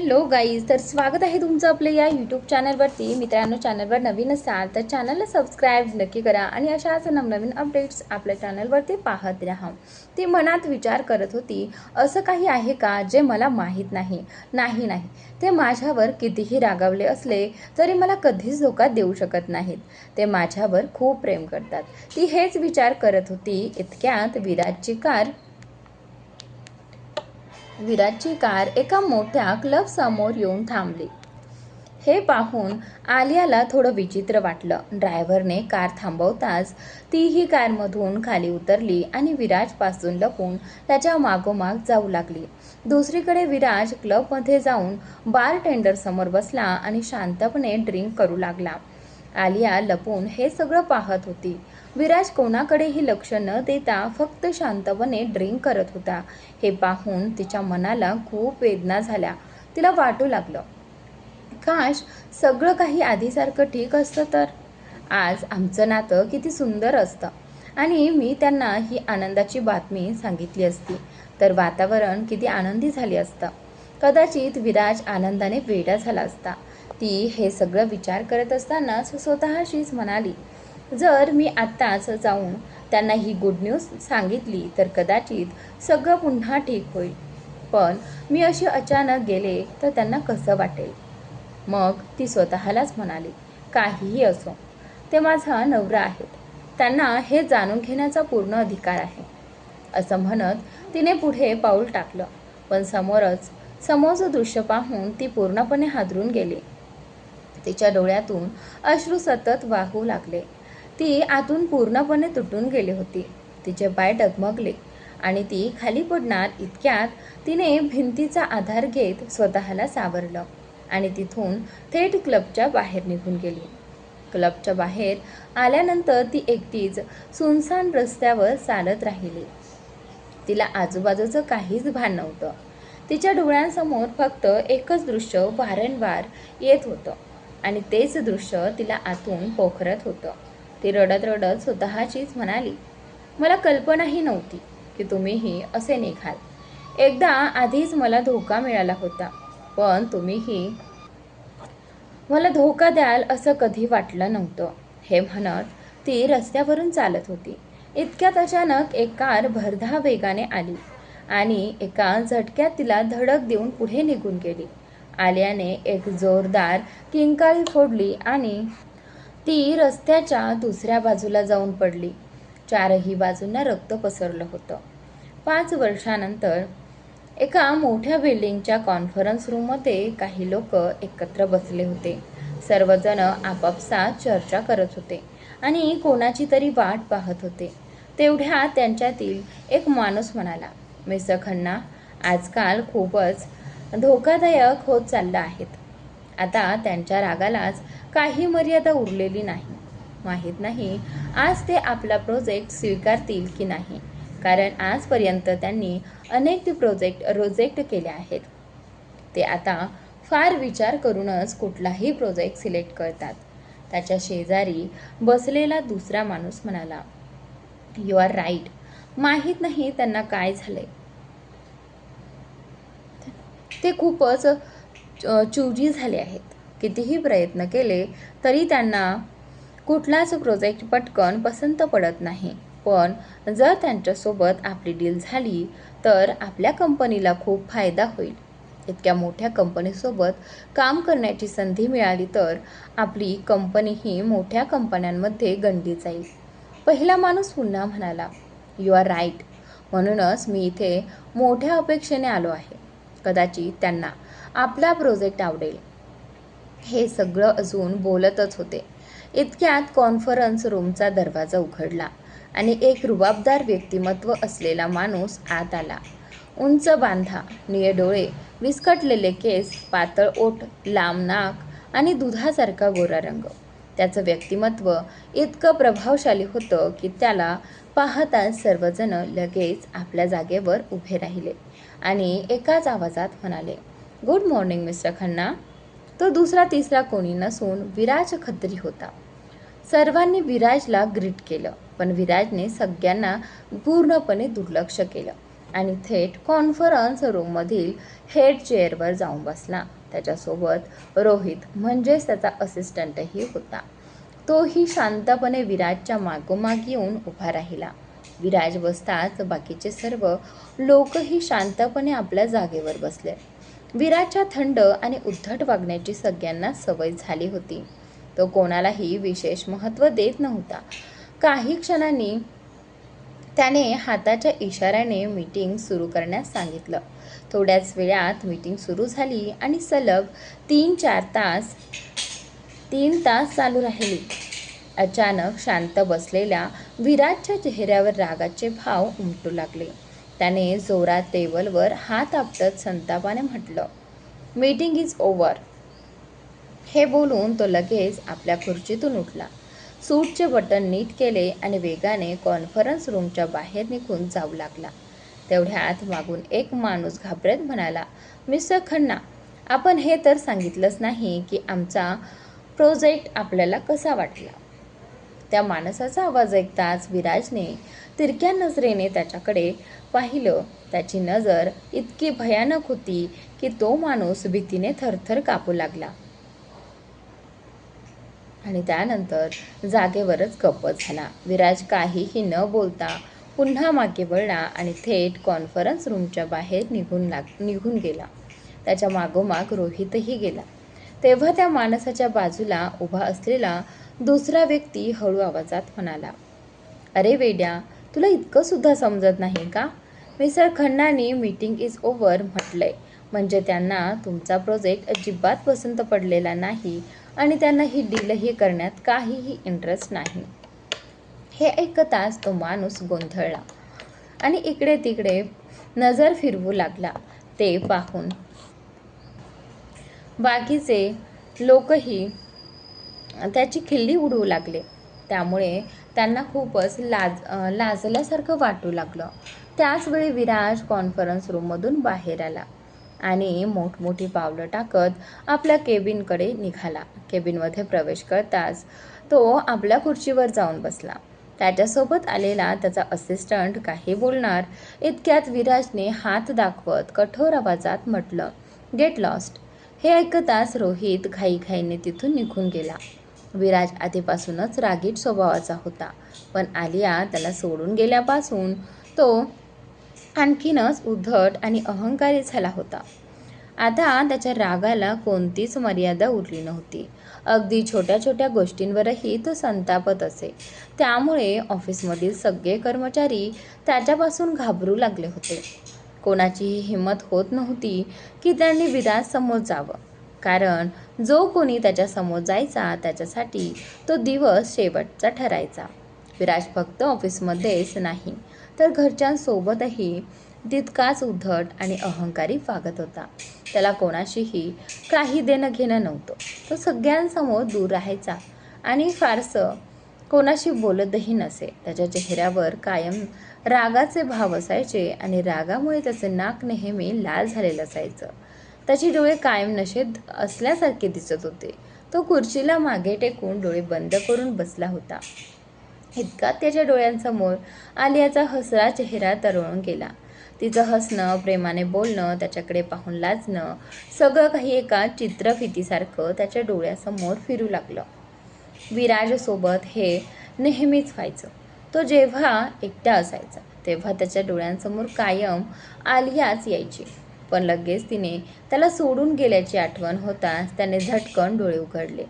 Hello guys, तर स्वागत आहे तुमचं आपल्या या यूट्यूब चॅनलवरती. मित्रांनो, चॅनलवर नवीन असाल तर चॅनलला सबस्क्राईब नक्की करा आणि अशाच नवनवीन अपडेट्स आपल्या चॅनलवरती पाहत राहा. ती मनात विचार करत होती, असं काही आहे का जे मला माहीत नाही. नाही नाही, ते माझ्यावर कितीही रागावले असले तरी मला कधीच धोका देऊ शकत नाहीत. ते माझ्यावर खूप प्रेम करतात. ती हेच विचार करत होती. इतक्यात विराजची कार एका मोठ्या क्लब समोर येऊन थांबली. हे पाहून आलियाला थोडं विचित्र वाटलं. ड्रायव्हरने कार थांबवताच तीही कारमधून खाली उतरली आणि विराजपासून लपून त्याच्या मागोमाग जाऊ लागली. दुसरीकडे विराज क्लबमध्ये जाऊन बारटेंडर समोर बसला आणि शांतपणे ड्रिंक करू लागला. आलिया लपून हे सगळं पाहत होती. विराज कोणाकडेही लक्ष न देता फक्त शांतपणे ड्रिंक करत होता. हे पाहून तिच्या मनाला खूप वेदना झाल्या. तिला वाटू लागलं, काश सगळं काही आधीसारखं ठीक असतं तर. आज आमचं नातं किती सुंदर असतं आणि मी त्यांना ही आनंदाची बातमी सांगितली असती तर वातावरण किती आनंदी झाले असतं. कदाचित विराज आनंदाने वेडा झाला असता. ती हे सगळं विचार करत असतानाच स्वतःशीच म्हणाली, जर मी आत्ताच जाऊन त्यांना ही गुड न्यूज सांगितली तर कदाचित सगळं पुन्हा ठीक होईल. पण मी अशी अचानक गेले तर त्यांना कसं वाटेल. मग ती स्वतःलाच म्हणाली, काहीही असो, ते माझा नवरा आहेत. त्यांना हे जाणून घेण्याचा पूर्ण अधिकार आहे. असं म्हणत तिने पुढे पाऊल टाकलं. पण समोरचं दृश्य पाहून ती पूर्णपणे हादरून गेली. तिच्या डोळ्यातून अश्रू सतत वाहू लागले. ती आतून पूर्णपणे तुटून गेली होती. तिचे पाय डगमगले आणि ती खाली पडणार इतक्यात तिने भिंतीचा आधार घेत स्वतःला सावरलं आणि तिथून थेट क्लबच्या बाहेर निघून गेली. क्लबच्या बाहेर आल्यानंतर ती एकटीच सुनसान रस्त्यावर चालत राहिली. तिला आजूबाजूचं काहीच भान नव्हतं. तिच्या डोळ्यांसमोर फक्त एकच दृश्य वारंवार येत होतं आणि तेच दृश्य तिला आतून पोखरत होतं. ती रडत रडत स्वतःचीच म्हणाली, मला कल्पनाही नव्हती की तुम्हीही असे निघाल. एकदा आधीच मला धोका मिळाला होता, पण तुम्हीही मला धोका द्याल असं कधी वाटलं नव्हतं. हे म्हणत ती रस्त्यावरून चालत होती. इतक्यात अचानक एक कार भरधाव वेगाने आली आणि एका झटक्यात तिला धडक देऊन पुढे निघून गेली. आलियाने एक जोरदार किंकाळी फोडली आणि ती रस्त्याच्या दुसऱ्या बाजूला जाऊन पडली. चारही बाजूंना रक्त पसरलं होतं. 5 वर्षानंतर एका मोठ्या बिल्डिंगच्या कॉन्फरन्स रूममध्ये काही लोक एकत्र बसले होते. सर्वजण आपापसात चर्चा करत होते आणि कोणाची तरी वाट पाहत होते. तेवढ्यात त्यांच्यातील एक माणूस म्हणाला, मिस्टर खन्ना, आजकाल खूपच धोकादायक होत चाललं आहेत. आता त्यांच्या रागालाच काही मर्यादा उरलेली नाही. माहीत नाही आज ते आपला प्रोजेक्ट स्वीकारतील की नाही, कारण आजपर्यंत त्यांनी अनेक प्रोजेक्ट रिजेक्ट केले आहेत. ते आता फार विचार करूनच कुठलाही प्रोजेक्ट सिलेक्ट करतात. त्याच्या शेजारी बसलेला दुसरा माणूस म्हणाला, यू आर राईट. माहीत नाही त्यांना काय झालंय. ते खूपच चुजी झाले आहेत. कितीही प्रयत्न केले तरी त्यांना कुठलाच प्रोजेक्ट पटकन पसंत पडत नाही. पण जर त्यांच्यासोबत आपली डील झाली तर आपल्या कंपनीला खूप फायदा होईल. इतक्या मोठ्या कंपनीसोबत काम करण्याची संधी मिळाली तर आपली कंपनीही मोठ्या कंपन्यांमध्ये गणली जाईल. पहिला माणूस पुन्हा म्हणाला, यू आर राईट. म्हणूनच मी इथे मोठ्या अपेक्षेने आलो आहे. कदाचित त्यांना आपला प्रोजेक्ट आवडेल. हे सगळं अजून बोलतच होते. इतक्यात कॉन्फरन्स रूमचा दरवाजा उघडला आणि एक रुबाबदार व्यक्तिमत्व असलेला माणूस आत आला. उंच बांधा, निळे डोळे, विस्कटलेले केस, पातळ ओठ, लांब नाक आणि दुधासारखा गोरा रंग. त्याचं व्यक्तिमत्व इतकं प्रभावशाली होतं की त्याला पाहताच सर्वजण लगेच आपल्या जागेवर उभे राहिले आणि एकाच आवाजात म्हणाले, गुड मॉर्निंग मिस्टर खन्ना. तो दुसरा तिसरा कोणी नसून विराज खत्री होता. सर्वांनी विराजला ग्रीट केलं, पण विराजने सगळ्यांना पूर्णपणे दुर्लक्ष केलं. आणि थेट कॉन्फरन्स रूममधील हेड चेअरवर जाऊन बसला. त्याच्यासोबत रोहित म्हणजेच त्याचा असिस्टंटही होता. तोही शांतपणे विराजच्या मागोमाग येऊन उभा राहिला. विराज बसताच बाकीचे सर्व लोकही शांतपणे आपल्या जागेवर बसले. विराजच्या थंड आणि उद्धट वागण्याची सगळ्यांना सवय झाली होती. तो कोणालाही विशेष महत्त्व देत नव्हता. काही क्षणांनी त्याने हाताच्या इशाऱ्याने मीटिंग सुरू करण्यास सांगितलं. थोड्याच वेळात मीटिंग सुरू झाली आणि सलग 3 तास चालू राहिली. अचानक शांत बसलेल्या विराजच्या चेहऱ्यावर रागाचे भाव उमटू लागले. त्याने जोरात टेबलवर हात आपटत संतापाने म्हटलं, मीटिंग इज ओव्हर. हे बोलून तो लगेच आपल्या खुर्चीतून उठला. सूटचे बटन नीट केले आणि वेगाने कॉन्फरन्स रूमच्या बाहेर निघून जाऊ लागला. तेवढ्यात मागून एक माणूस घाबरत म्हणाला, मिस्टर खन्ना, आपण हे तर सांगितलंच नाही की आमचा प्रोजेक्ट आपल्याला कसा वाटला. त्या माणसाचा आवाज ऐकताच विराजने तिरक्या नजरेने त्याच्याकडे पाहिलं. त्याची नजर इतकी भयानक होती की तो माणूस भीतीने थरथर कापू लागला आणि त्यानंतर जागेवरच गप्प झाला. विराज काहीही न बोलता पुन्हा मागे वळला आणि थेट कॉन्फरन्स रूमच्या बाहेर निघून गेला. त्याच्या मागोमाग रोहितही गेला. तेव्हा त्या माणसाच्या बाजूला उभा असलेला दुसरा व्यक्ती हळू आवाजात म्हणाला, अरे वेड्या, तुला इतकं सुद्धा समजत नाही का? मिस्टर खन्नानी मीटिंग इज ओव्हर म्हटलंय, म्हणजे त्यांना तुमचा प्रोजेक्ट अजिबात पसंत पडलेला नाही आणि त्यांना ही डीलही करण्यात काहीही इंटरेस्ट नाही. हे ऐकताच तो माणूस गोंधळला आणि इकडे तिकडे नजर फिरवू लागला. ते पाहून बाकीचे लोकही त्याची खिल्ली उडवू लागले. त्यामुळे त्यांना खूपच लाजल्यासारखं वाटू लागलं. त्याचवेळी विराज कॉन्फरन्स रूममधून बाहेर आला आणि मोठमोठी पावलं टाकत आपल्या केबिनकडे निघाला. केबिनमध्ये प्रवेश करताच तो आपल्या खुर्चीवर जाऊन बसला. त्याच्यासोबत आलेला त्याचा असिस्टंट काही बोलणार इतक्यात विराजने हात दाखवत कठोर आवाजात म्हटलं, गेट लॉस्ट. हे ऐकताच रोहित घाईघाईने तिथून निघून गेला. विराज आधीपासूनच रागीट स्वभावाचा होता, पण आलिया त्याला सोडून गेल्यापासून तो आणखीनच उद्धट आणि अहंकारी झाला होता. आता त्याच्या रागाला कोणतीच मर्यादा उरली नव्हती. अगदी छोट्या छोट्या गोष्टींवरही तो संतापत असे. त्यामुळे ऑफिसमधील सगळे कर्मचारी त्याच्यापासून घाबरू लागले होते. कोणाचीही हिंमत होत नव्हती की त्यांनी विराजसमोर जावं, कारण जो कोणी त्याच्यासमोर जायचा त्याच्यासाठी तो दिवस शेवटचा ठरायचा. विराज फक्त ऑफिसमध्येच नाही तर घरच्यांसोबतही तितकाच उद्धट आणि अहंकारी वागत होता. त्याला कोणाशीही काही देणं घेणं नव्हतं. तो सगळ्यांसमोर दूर राहायचा आणि फारसं कोणाशी बोलतही नसे. त्याच्या चेहऱ्यावर कायम रागाचे भाव असायचे आणि रागामुळे त्याचे नाक नेहमी लाल झालेलं असायचं. त्याची डोळे कायम नशेत असल्यासारखे दिसत होते. तो खुर्चीला मागे टेकून डोळे बंद करून बसला होता. इतका त्याच्या डोळ्यांसमोर आलियाचा हसरा चेहरा तरळून गेला. तिचं हसणं, प्रेमाने बोलणं, त्याच्याकडे पाहून लाजणं, सगळं काही एका चित्रफितीसारखं त्याच्या डोळ्यासमोर फिरू लागलं. विराजसोबत हे नेहमीच व्हायचं. तो जेव्हा एकटा असायचा तेव्हा त्याच्या डोळ्यांसमोर कायम आलियाच यायची. पण लगेच तिने त्याला सोडून गेल्याची आठवण होताच त्याने झटकन डोळे उघडले.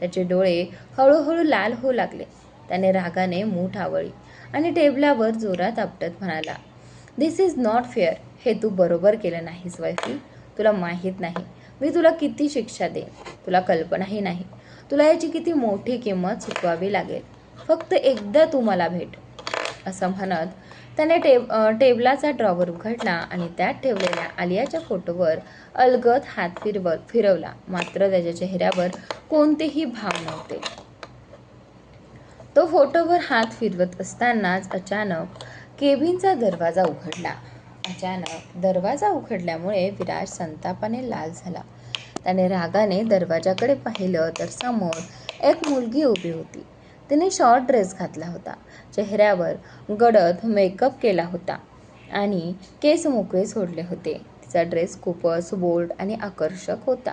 त्याचे डोळे हळूहळू लाल होऊ लागले. त्याने रागाने मूठ आवळली आणि टेबलावर जोरात आपटत म्हणाला, धिस इज नॉट फेअर. हे तू बरोबर केलं नाहीस वैफी. तुला माहीत नाही मी तुला किती शिक्षा देईन. तुला कल्पनाही नाही तुला याची किती मोठी किंमत चुकवावी लागेल. फक्त एकदा तू मला भेट. असं म्हणत त्याने टेबलाचा ड्रॉवर उघडला आणि त्यात ठेवलेल्या आलियाच्या फोटोवर अलगद हात फिरवला. मात्र त्याच्या चेहऱ्यावर कोणतेही भाव नव्हते. तो फोटोवर हात फिरवत असतानाच अचानक केबिनचा दरवाजा उघडला. दरवाजा उघडल्यामुळे विराज संतापाने लाल झाला. त्याने रागाने दरवाजाकडे पाहिलं तर समोर एक मुलगी उभी होती. तिने शॉर्ट ड्रेस घातला होता. चेहऱ्यावर गडद मेकअप केला होता आणि केस मोकळे सोडले होते. तिचा ड्रेस खूपच बोल्ड आणि आकर्षक होता.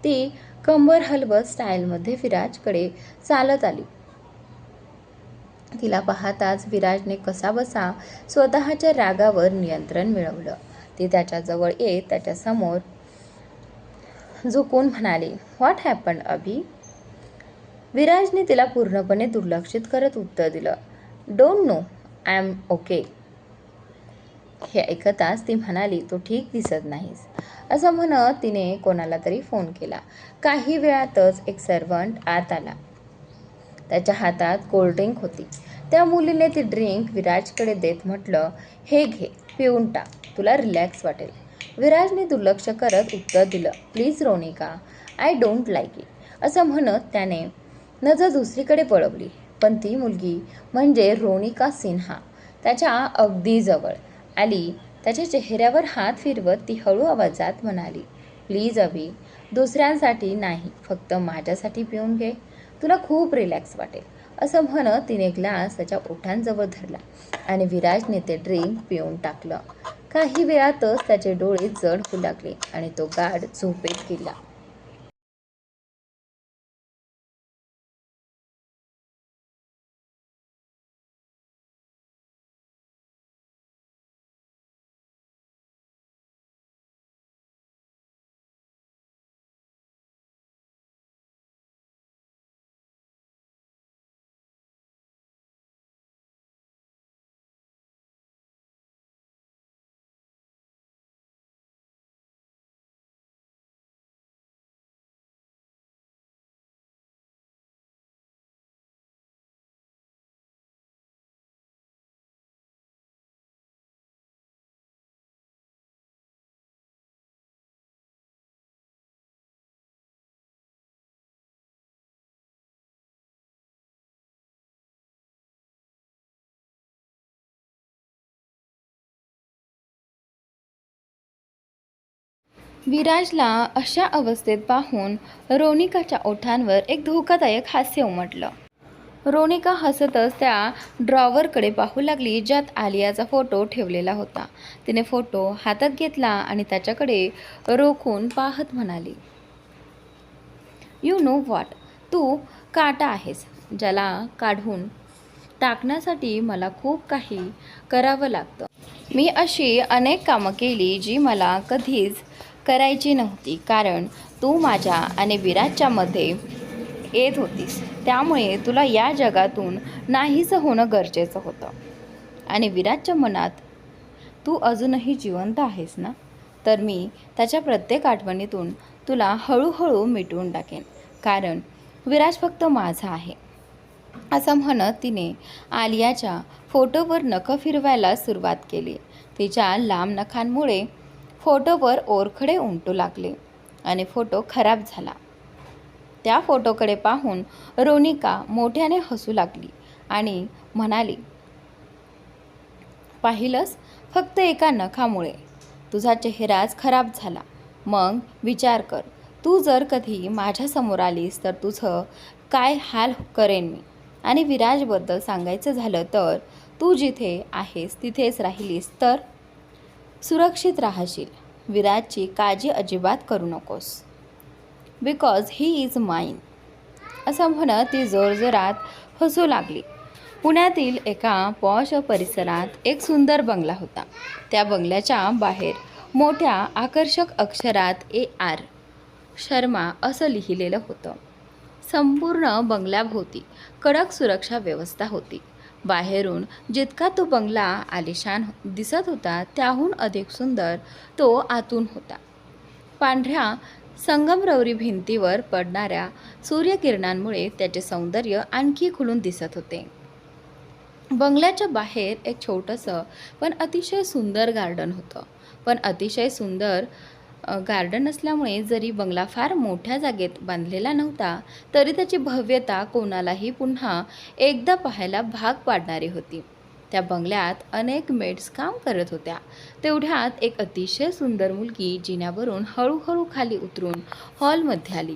ती कंबर हलवत स्टाईलमध्ये विराजकडे चालत आली. तिला पाहताच विराजने कसाबसा स्वतःच्या रागावर नियंत्रण मिळवलं. ती त्याच्याजवळ येत त्याच्यासमोर झुकून म्हणाली, "व्हॉट हॅपन्ड अभि?" विराजने तिला पूर्णपणे दुर्लक्षित करत उत्तर दिलं, "don't know, I am okay." हे ऐकताच ती म्हणाली, "तू ठीक दिसत नाहीस." असं म्हणत तिने कोणाला तरी फोन केला. काही वेळातच एक सर्वंट आत आला. त्याच्या हातात कोल्ड्रिंक होती. त्या मुलीने ती ड्रिंक विराजकडे देत म्हटलं, "हे घे, पिऊन टाक, तुला रिलॅक्स वाटेल." विराजने दुर्लक्ष करत उत्तर दिलं, "please Ronika, I don't like it." असं म्हणत त्याने नजर दुसरीकडे वळवली. पण ती मुलगी म्हणजे रोनिका सिन्हा त्याच्या अगदी जवळ आली. त्याच्या चेहऱ्यावर हात फिरवत ती हळू आवाजात म्हणाली, "प्लीज अभि, दुसऱ्यांसाठी नाही, फक्त माझ्यासाठी पिऊन घे, तुला खूप रिलॅक्स वाटेल." असं म्हणत तिने ग्लास त्याच्या ओठांजवळ धरला आणि विराजने ते ड्रिंक पिऊन टाकलं. काही वेळातच त्याचे डोळे जड होऊ लागले आणि तो गाढ झोपेत गेला. विराजला अशा अवस्थेत पाहून रोनिकाच्या ओठांवर एक धोकादायक हास्य उमटलं. रोनिका हसतच त्या ड्रॉवरकडे पाहू लागली ज्यात आलियाचा फोटो ठेवलेला होता. तिने फोटो हातात घेतला आणि त्याच्याकडे रोखून पाहत म्हणाली, "यू नो व्हॉट, तू काटा आहेस ज्याला काढून टाकण्यासाठी मला खूप काही करावं लागतं. मी अशी अनेक कामं केली जी मला कधीच करायची नव्हती, कारण तू माझ्या आणि विराजच्या मध्ये येत होतीस. त्यामुळे तुला या जगातून नाहीसं होणं गरजेचं होतं. आणि विराजच्या मनात तू अजूनही जिवंत आहेस ना, तर मी त्याच्या प्रत्येक आठवणीतून तुला हळूहळू मिटवून टाकेन, कारण विराज फक्त माझा आहे." असं म्हणत तिने आलियाच्या फोटोवर नखं फिरवायला सुरुवात केली. तिच्या लांब नखांमुळे फोटोवर ओरखडे उमटू लागले आणि फोटो खराब झाला. त्या फोटोकडे पाहून रोनिका मोठ्याने हसू लागली आणि म्हणाली, "पाहिलंस, फक्त एका नखामुळे तुझा चेहराच खराब झाला. मग विचार कर, तू जर कधी माझ्यासमोर आलीस तर तुझं काय हाल करेन मी. आणि विराजबद्दल सांगायचं झालं तर तू जिथे आहेस तिथेच राहिलीस तर सुरक्षित राहशील. विराजची काळजी अजिबात करू नकोस, बिकॉज ही इज माइन." असं म्हणत ती जोरजोरात हसू लागली. पुण्यातील एका पॉश परिसरात एक सुंदर बंगला होता. त्या बंगल्याच्या बाहेर मोठ्या आकर्षक अक्षरात AR शर्मा असं लिहिलेलं होतं. संपूर्ण बंगल्याभोवती कडक सुरक्षा व्यवस्था होती. बाहेरून जितका तो बंगला आलिशान दिसत होता त्याहून अधिक सुंदर तो आतून होता. पांढऱ्या संगमरवरी भिंतीवर पडणाऱ्या सूर्यकिरणांमुळे त्याचे सौंदर्य आणखी खुलून दिसत होते. बंगल्याच्या बाहेर एक छोटंसं पण अतिशय सुंदर गार्डन होतं. पण अतिशय सुंदर गार्डन असल्यामुळे जरी बंगला फार मोठ्या जागेत बांधलेला नव्हता तरी त्याची भव्यता कोणालाही पुन्हा एकदा पाहायला भाग पाडणारी होती. त्या बंगल्यात अनेक मेड्स काम करत होत्या. तेवढ्यात एक अतिशय सुंदर मुलगी जिन्यावरून हळूहळू खाली उतरून हॉलमध्ये आली.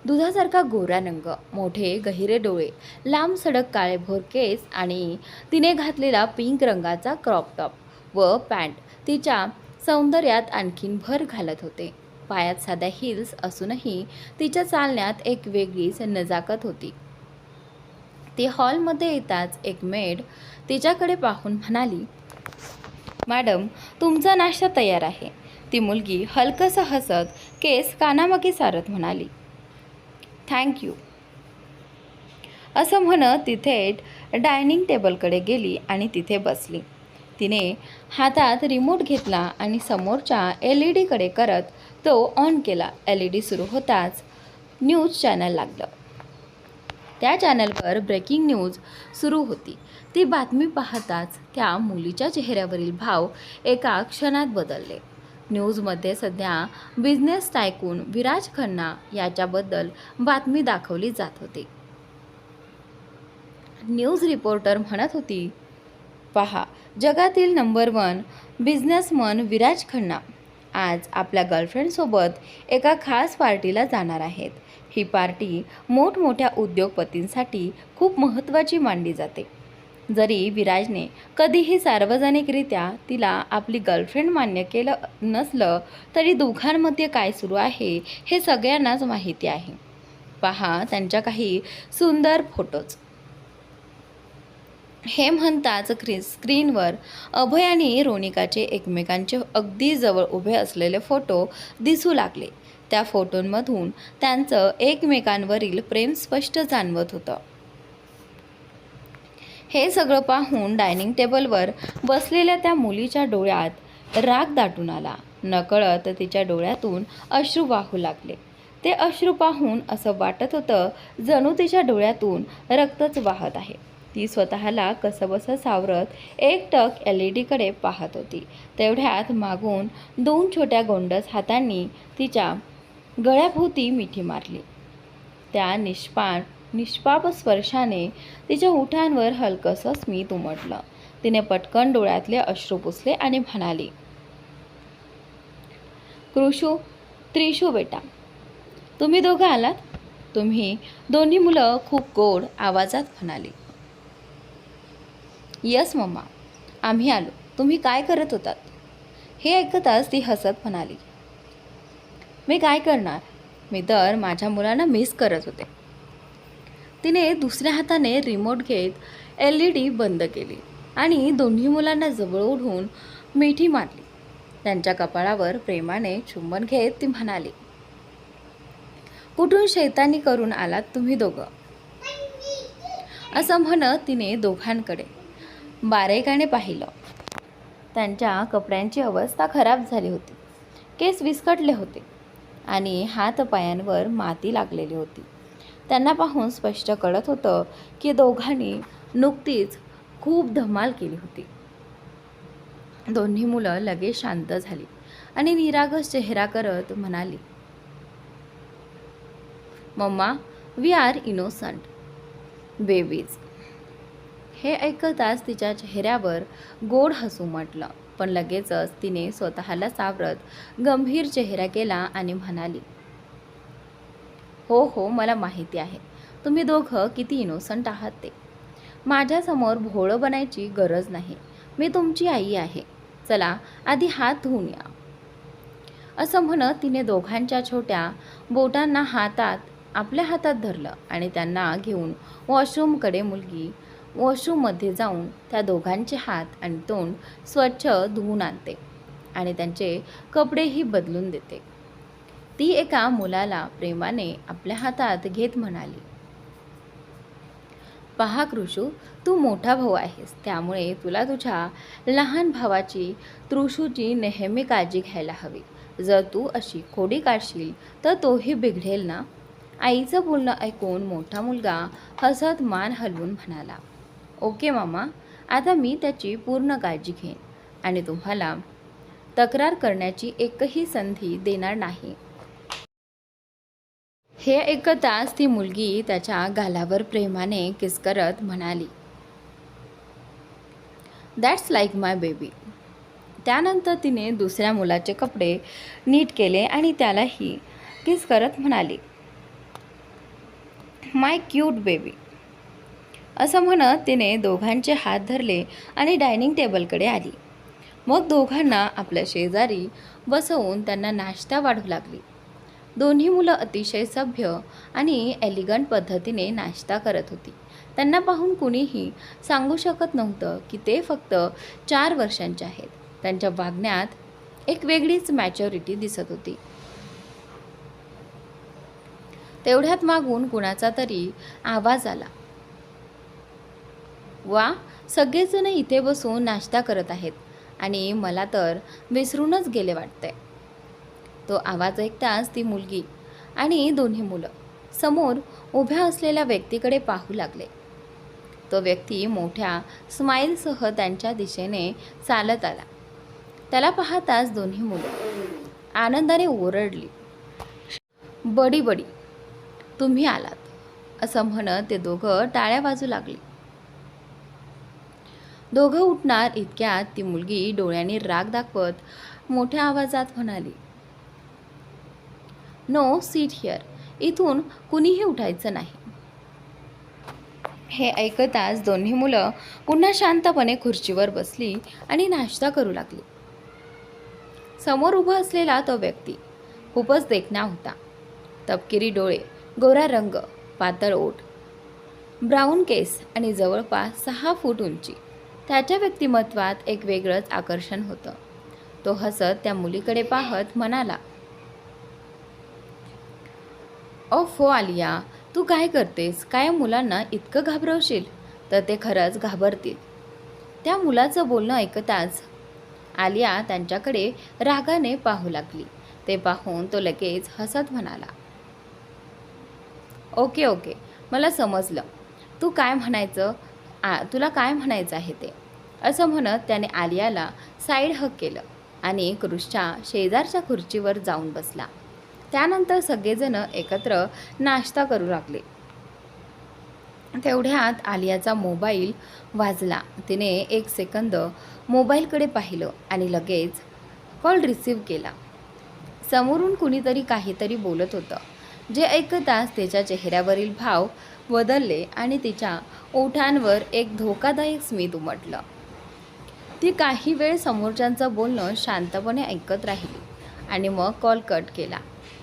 दुधासारखा गोरा रंग, मोठे गहिरे डोळे, लांब सडक काळेभोर केस आणि तिने घातलेला पिंक रंगाचा क्रॉप टॉप व पॅन्ट तिच्या सौंदर्यात आणखीन भर घालत होते. पायात साध्या हिल्स असूनही तिच्या चालण्यात एक वेगळीच नजाकत होती. ती हॉलमध्ये येताच एक मेड तिच्याकडे पाहून म्हणाली, मॅडम, तुमचा नाश्ता तयार आहे. ती मुलगी हलकसं हसत केस कानामागे सारत म्हणाली, थँक्यू. असं म्हणत ती थेट डायनिंग टेबलकडे गेली आणि तिथे बसली. तिने हातात रिमोट घेतला आणि समोरच्या LED कडे करत तो ऑन केला. LED सुरू होताच न्यूज चॅनल लागलं. त्या चॅनलवर ब्रेकिंग न्यूज सुरू होती. ती बातमी पाहताच त्या मुलीच्या चेहऱ्यावरील भाव एका क्षणात बदलले. न्यूजमध्ये सध्या बिझनेस टायकून विराज खन्ना याच्याबद्दल बातमी दाखवली जात होती. न्यूज रिपोर्टर म्हणत होती, पहा, जगातील नंबर 1 बिझनेसमन विराज खन्ना आज आपल्या गर्लफ्रेंडसोबत एका खास पार्टीला जाणार आहेत. ही पार्टी मोठमोठ्या उद्योगपतींसाठी खूप महत्त्वाची मानली जाते. जरी विराजने कधीही सार्वजनिकरित्या तिला आपली गर्लफ्रेंड मान्य केलं नसलं तरी दोघांमध्ये काय सुरू आहे हे सगळ्यांनाच माहिती आहे. पहा त्यांच्या काही सुंदर फोटोज. हे म्हणताच स्क्रीनवर अभय आणि रोनिकाचे एकमेकांचे अगदी जवळ उभे असलेले फोटो दिसू लागले. त्या फोटोंमधून त्यांचं एकमेकांवरील प्रेम स्पष्ट जाणवत होतं. हे सगळं पाहून डायनिंग टेबलवर बसलेल्या त्या मुलीच्या डोळ्यात राग दाटून आला. नकळत तिच्या डोळ्यातून अश्रू वाहू लागले. ते अश्रू पाहून असं वाटत होतं जणू तिच्या डोळ्यातून रक्तच वाहत आहे. ती स्वतःला कसंबसं सावरत एकटक LED कडे पाहत होती. तेवढ्यात मागून 2 छोट्या गोंडस हातांनी तिच्या गळ्याभोवती मिठी मारली. त्या निष्पाप स्पर्शाने तिच्या ओठांवर हलकसं स्मित उमटलं. तिने पटकन डोळ्यातले अश्रू पुसले आणि म्हणाली, त्रिशू बेटा, तुम्ही दोघं आलात? तुम्ही दोन्ही मुलं खूप गोड आवाजात म्हणाली. यस मम्मा, आम्ही आलो. तुम्ही काय करत होतात? हे ऐकताच ती हसत म्हणाली, मी काय करणार, मी तर माझ्या मुलांना मिस करत होते. तिने दुसऱ्या हाताने रिमोट घेत LED बंद केली आणि दोन्ही मुलांना जवळ ओढून मिठी मारली. त्यांच्या कपाळावर प्रेमाने चुंबन घेत ती म्हणाली, कुठून शैतानी करून आलात तुम्ही दोघं? असं म्हणत तिने दोघांकडे बारेकाने पाहिलं. त्यांच्या कपड्यांची अवस्था खराब झाली होती. केस विस्कटले होते आणि हातपायांवर माती लागलेली होती. त्यांना पाहून स्पष्ट कळत होतं की दोघांनी नुकतीच खूप धमाल केली होती. दोन्ही मुलं लगेच शांत झाली आणि निरागस चेहरा करत म्हणाली, mama, we are innocent babies. हे ऐकताच तिच्या चेहऱ्यावर गोड हसू उमटलं. पण लगेचच तिने स्वतःला सावरत गंभीर चेहरा केला आणि म्हणाली, हो हो, मला माहिती आहे तुम्ही दोघं किती इनोसंट आहात ते. माझ्यासमोर भोळं बनायची गरज नाही. मी तुमची आई आहे. चला आधी हात धुवून या. असं म्हणत तिने दोघांच्या छोट्या बोटांना आपल्या हातात धरलं आणि त्यांना घेऊन वॉशरूममध्ये जाऊन त्या दोघांचे हात आणि तोंड स्वच्छ धुवून आणते आणि त्यांचे कपडेही बदलून देते. ती एका मुलाला प्रेमाने आपल्या हातात घेत म्हणाली, पहा कृषू, तू मोठा भाऊ आहेस, त्यामुळे तुला तुझ्या लहान भावाची त्रुशूची नेहमी काळजी घ्यायला हवी. जर तू अशी खोडी काढशील तर तोही बिघडेल ना. आईचं बोलणं ऐकून मोठा मुलगा हसत मान हलवून म्हणाला, ओके मामा, आता मी त्याची पूर्ण काळजी घेईन आणि तुम्हाला तक्रार करण्याची एकही संधी देणार नाही. हे ऐकताच ती मुलगी त्याच्या गालावर प्रेमाने किस करत म्हणाली, दॅट्स लाईक माय बेबी. त्यानंतर तिने दुसऱ्या मुलाचे कपडे नीट केले आणि त्यालाही किस करत म्हणाली, माय क्यूट बेबी. असं म्हणत तिने दोघांचे हात धरले आणि डायनिंग टेबलकडे आली. मग दोघांना आपल्या शेजारी बसवून त्यांना नाश्ता वाढू लागली. दोन्ही मुलं अतिशय सभ्य आणि एलिगंट पद्धतीने नाश्ता करत होती. त्यांना पाहून कुणीही सांगू शकत नव्हतं की ते फक्त 4 वर्षांचे आहेत. त्यांच्या वागण्यात एक वेगळीच मॅच्युरिटी दिसत होती. तेवढ्यात मागून कुणाचा तरी आवाज आला. वा, सगळेजण इथे बसून नाश्ता करत आहेत आणि मला तर विसरूनच गेले वाटतंय. तो आवाज ऐकताच ती मुलगी आणि दोन्ही मुलं समोर उभ्या असलेल्या व्यक्तीकडे पाहू लागले. तो व्यक्ती मोठ्या स्माईलसह त्यांच्या दिशेने चालत आला. त्याला पाहताच दोन्ही मुलं आनंदाने ओरडली, बडी बडी, तुम्ही आलात, असं म्हणत ते दोघं टाळ्या वाजू लागली. दोघं उठणार इतक्यात ती मुलगी डोळ्यांनी राग दाखवत मोठ्या आवाजात म्हणाली, नो सीट हिअर, इथून कुणीही उठायचं नाही. हे ऐकताच दोन्ही मुलं पुन्हा शांतपणे खुर्चीवर बसली आणि नाश्ता करू लागली. समोर उभा असलेला तो व्यक्ती खूपच देखणा होता. तपकिरी डोळे, गोरा रंग, पातळ ओठ, ब्राऊन केस आणि जवळपास 6 फूट उंची. त्याच्या व्यक्तिमत्वात एक वेगळंच आकर्षण होतं. तो हसत त्या मुलीकडे पाहत म्हणाला, ओफो आलिया, तू काय करतेस? काय मुलांना इतकं घाबरवशील तर ते खरंच घाबरतील. त्या मुलाचं बोलणं ऐकताच आलिया त्यांच्याकडे रागाने पाहू लागली. ते पाहून तो लगेच हसत म्हणाला, ओके ओके, मला समजलं तुला काय म्हणायचं आहे ते, असं म्हणत त्याने आलियाला साईड हग केलं आणि क्रुशच्या शेजारच्या खुर्चीवर जाऊन बसला. त्यानंतर सगळेजण एकत्र नाश्ता करू लागले. तेवढ्यात आलियाचा मोबाईल वाजला. तिने 1 सेकंद मोबाईलकडे पाहिलं आणि लगेच कॉल रिसीव्ह केला. समोरून कुणीतरी काहीतरी बोलत होतं, जे ऐकताच तिच्या चेहऱ्यावरील भाव बदलले आणि तिच्या ओठांवर एक धोकादायक स्मित उमटलं. ती काही वेळ समोरच्यांचं बोलणं शांतपणे ऐकत राहिली आणि मग कॉल कट केला.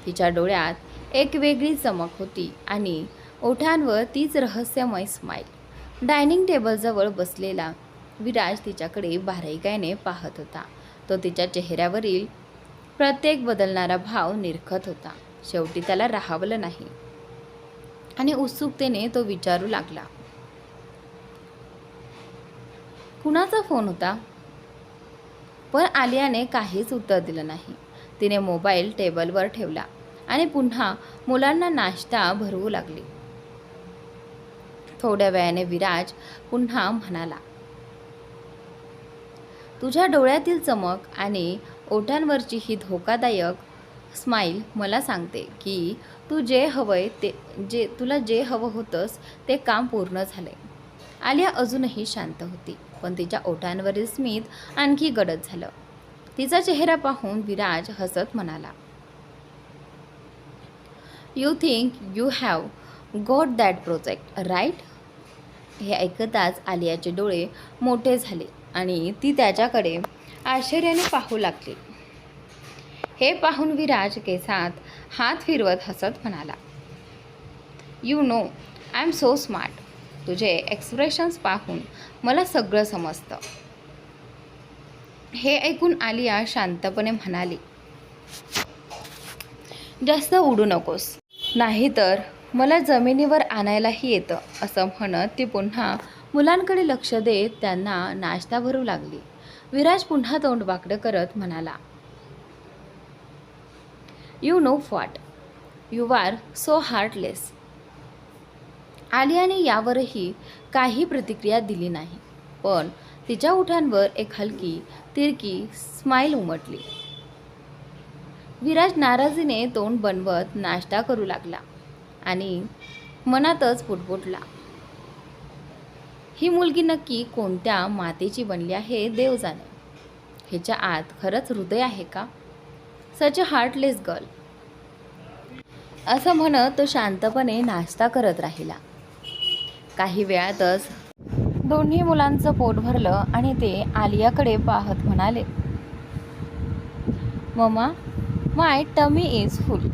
तिच्या डोळ्यात एक वेगळी चमक होती आणि ओठांवर तीच रहस्यमय स्माईल. डायनिंग टेबलजवळ बसलेला विराज तिच्याकडे बारकाईने पाहत होता. तो तिच्या चेहऱ्यावरील प्रत्येक बदलणारा भाव निरखत होता. शेवटी त्याला राहावलं नाही आणि उत्सुकतेने तो विचारू लागला, कुणाचा फोन होता? पण आलियाने काहीच उत्तर दिलं नाही. तिने मोबाईल टेबलवर ठेवला आणि पुन्हा मुलांना नाश्ता भरवू लागली. थोड्या वेळाने विराज पुन्हा म्हणाला, तुझ्या डोळ्यातील चमक आणि ओठांवरची ही धोकादायक स्माईल मला सांगते की तुला जे हवं होतंस ते काम पूर्ण झालंय. आलिया अजूनही शांत होती, पण तिच्या ओठांवरील स्मित आणखी गडद झालं. तिचा चेहरा पाहून विराज हसत म्हणाला, you think you have got that project right? हे ऐकताच आलियाचे डोळे मोठे झाले आणि ती त्याच्याकडे आश्चर्याने पाहू लागली. हे पाहून विराज केसात हात फिरवत हसत म्हणाला, you no I am so smart. तुझे एक्सप्रेशन्स पाहून मला सगळं समजतं. हे ऐकून आलिया शांतपणे म्हणाली, जास्त उडू नकोस, नाहीतर मला जमिनीवर आणायलाही येतं, असं म्हणत ती पुन्हा मुलांकडे लक्ष देत त्यांना नाश्ता भरू लागली. विराज पुन्हा तोंड वाकडं करत म्हणाला, you know what, you are so heartless. आलियाने यावरही काही प्रतिक्रिया दिली नाही, पण तिच्या ओठांवर एक हलकी तिरकी स्माईल उमटली. विराज नाराजीने तोंड बनवत नाश्ता करू लागला आणि मनातच पुटपुटला, ही मुलगी नक्की कोणत्या मातेची बनली आहे देव जाणे. हिच्या आत खरंच हृदय आहे का? सच अ हार्टलेस गर्ल. असं म्हणत तो शांतपणे नाश्ता करत राहिला. काही वेळातच दोन्ही मुलांचं पोट भरलं आणि ते आलियाकडे पाहत म्हणाले, म्हणाले, mamma, my tummy is full.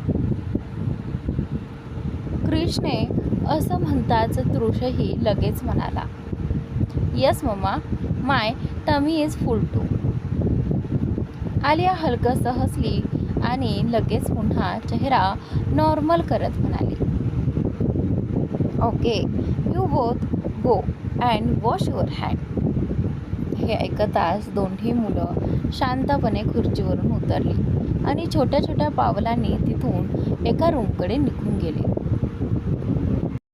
क्रिशने असं म्हणताच तृषही लगेच म्हणाला, yes mamma, my tummy is full too. Alia हलकंसं हसली आणि लगेच पुन्हा चेहरा नॉर्मल करत म्हणाली, okay, you both go and wash your hand. हे ऐकताच दोन्ही मुलं शांतपणे खुर्चीवरून उतरली आणि छोट्या छोट्या पावलांनी तिथून एका रूमकडे निघून गेली.